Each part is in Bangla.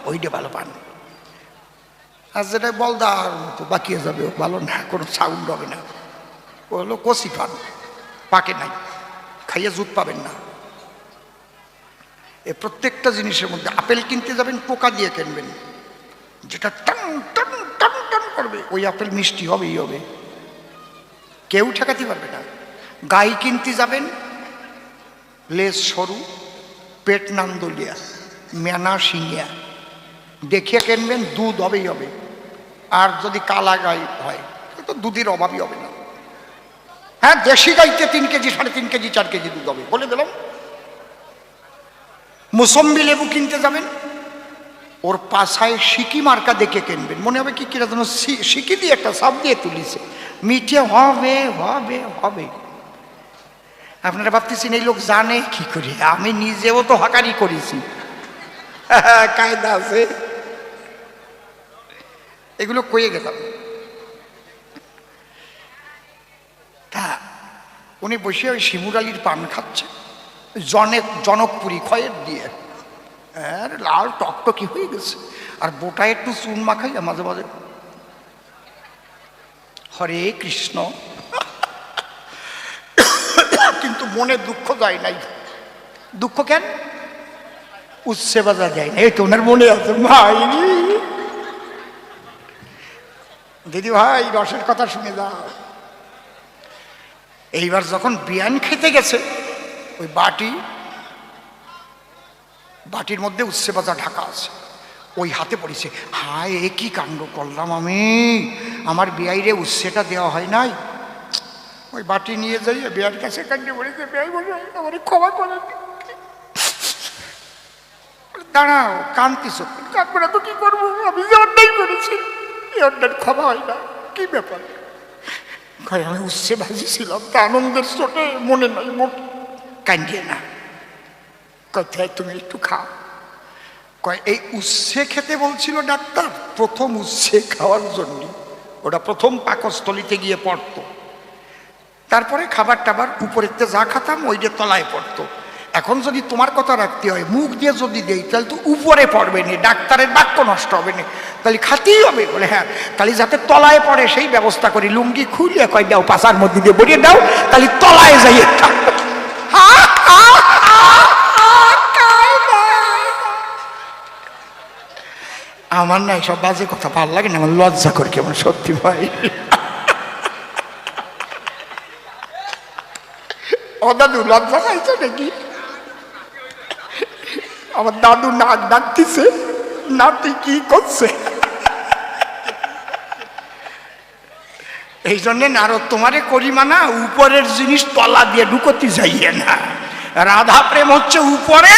ওইটা ভালো পান। আর যেটা বলদার মতো বাকিয়ে যাবে, ভালো না, কোনো সাউন্ড হবে না, ও হলো কচি পান, পাকে নাই, খাইয়ে জুত পাবেন না। এ প্রত্যেকটা জিনিসের মধ্যে আপেল কিনতে যাবেন পোকা দিয়ে কিনবেন, যেটা টান টান টান টান করবে ওই আপেল মিষ্টি হবেই হবে, কেউ ঠেকাতে পারবে না। গাই কিনতে যাবেন লেজ সরু, পেট নান্দলিয়া, মেনা শিঙিয়া, দেখিয়ে কিনবেন, দুধ হবেই হবে। আর যদি কালা গাই হয় তো দুধের অভাবই হবে না। হ্যাঁ, দেশি গাইতে 3 কেজি 3.5 কেজি 4 কেজি দুধ হবে, বলে দিলাম। মুসম্বি লেবু কিনতে যাবেন, ওর পাশায় সিকি মার্কা দেখে কিনবেন, মনে হবে কি কিনা যেন সিকি দিয়ে একটা সাপ দিয়ে তুলিছে, মিঠে হবে হবে হবে। আপনারা ভাবতেছেন এই লোক জানে কি করে, আমি নিজেও তো হাকারি করেছি, কায়দা আছে। এগুলো কয়ে গেলাম। তা উনি বসে ওই শিমুর আলীর পান খাচ্ছে, জনকপুরি খয়ের দিয়ে, আর লাল টকটকি হয়ে গেছে, আর বোটায় একটু চুন মাখাই মাঝে মাঝে হরে কৃষ্ণ, কিন্তু মনে দুঃখ যায় নাই। দুঃখ কেন? উচ্ছে বাজা যায় না, এই তো ওনার মনে আছে। ভাই দিদি ভাই রসের কথা শুনে যাও। এইবার যখন বিয়ান খেতে গেছে, ওই বাটির মধ্যে উচ্ছে বাজা ঢাকা আছে, ওই হাতে পড়েছে। হায়, এ কি কাণ্ড করলাম আমি, আমার বিয়াইরে উচ্ছেটা দেওয়া হয় নাই। ওই বাটি নিয়ে যাই বিয়ার কাছে কাণ্ডে পড়েছে, বিয়াই বলে আমার ক্ষমা করে, দাঁড়াও কান্তিস, কাঁদবো না তো কি করবো, আমি যে অন্যায় করেছি, এই অন্যায় ক্ষমা হয় না, কি ব্যাপার? আমি উচ্ছে ভাজিছিলাম, তা আনন্দের চোটে মনে নাই, কান্দিয়ে না, কোথায় তুমি একটু খাও। কয় এই উচ্ছে খেতে বলছিল ডাক্তার, প্রথম উচ্ছে খাওয়ার জন্য, ওটা প্রথম পাকস্থলিতে গিয়ে পড়তো, তারপরে খাবার টাবার উপরেতে যা খাতাম ওইটা তলায় পড়তো। এখন যদি তোমার কথা রাখতে হয়, মুখ দিয়ে যদি দেই তাহলে তো উপরে পড়বে না, ডাক্তারের বাক্য নষ্ট হবে না, তাহলে খাতেই হবে। বলে হ্যাঁ, তাহলে যাতে তলায় পড়ে সেই ব্যবস্থা করি, লুঙ্গি খুলিয়ে কয় দাও, পাশার মধ্যে দিয়ে বলিয়ে দাও, তাহলে তলায় যাইয়ে আমার না সব বাজে কথা ভালো লাগে না, আমার লজ্জা করে কেমন, সত্যি ভাই। ও দাদু লজ্জা পাইছো নাকি? আমার দাদু নাক ডাকতেছে, নাতি কি করছে। এই জন্যে নারদ তোমারে করি মানা, উপরের জিনিস তলা দিয়ে ঢুকতে যাইয়ে না। রাধা প্রেম হচ্ছে উপরে,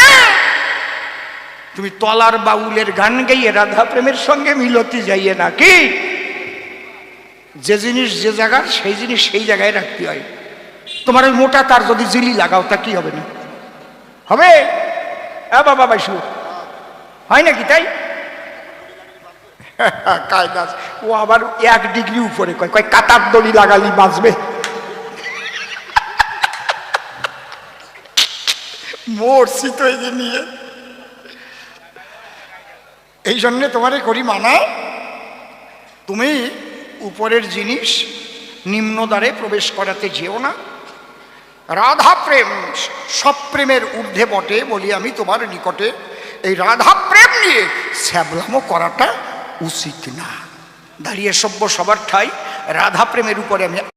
তুমি তলার বাউলের গান গাইয়ে রাধা প্রেমের সঙ্গে মিলতে যাইয়ে না। কি যে জিনিস যে জায়গার সেই জিনিস সেই জায়গায় রাখতে হয়। তোমার ওই মোটা তার যদি জিলি লাগাও তা কি হবে না? হবে? বাবা বাইশু হয় নাকি? তাই কায়দা। ও আবার 1 ডিগ্রি উপরে কয়, কয় কাতার দড়ি লাগালি বাঁচবে। মরছি তো এই যে নিয়ে। এই জন্যে তোমারে করি মানা, তুমি উপরের জিনিস নিম্ন দ্বারে প্রবেশ করাতে যেও না। রাধা প্রেম সব প্রেমের ঊর্ধ্বে বটে বলি আমি তোমার নিকটে, এই রাধা প্রেম নিয়ে ছ্যাবলামো করাটা উচিত না। দাঁড়িয়ে সভ্য সবার ঠাই রাধা প্রেমের উপরে আমি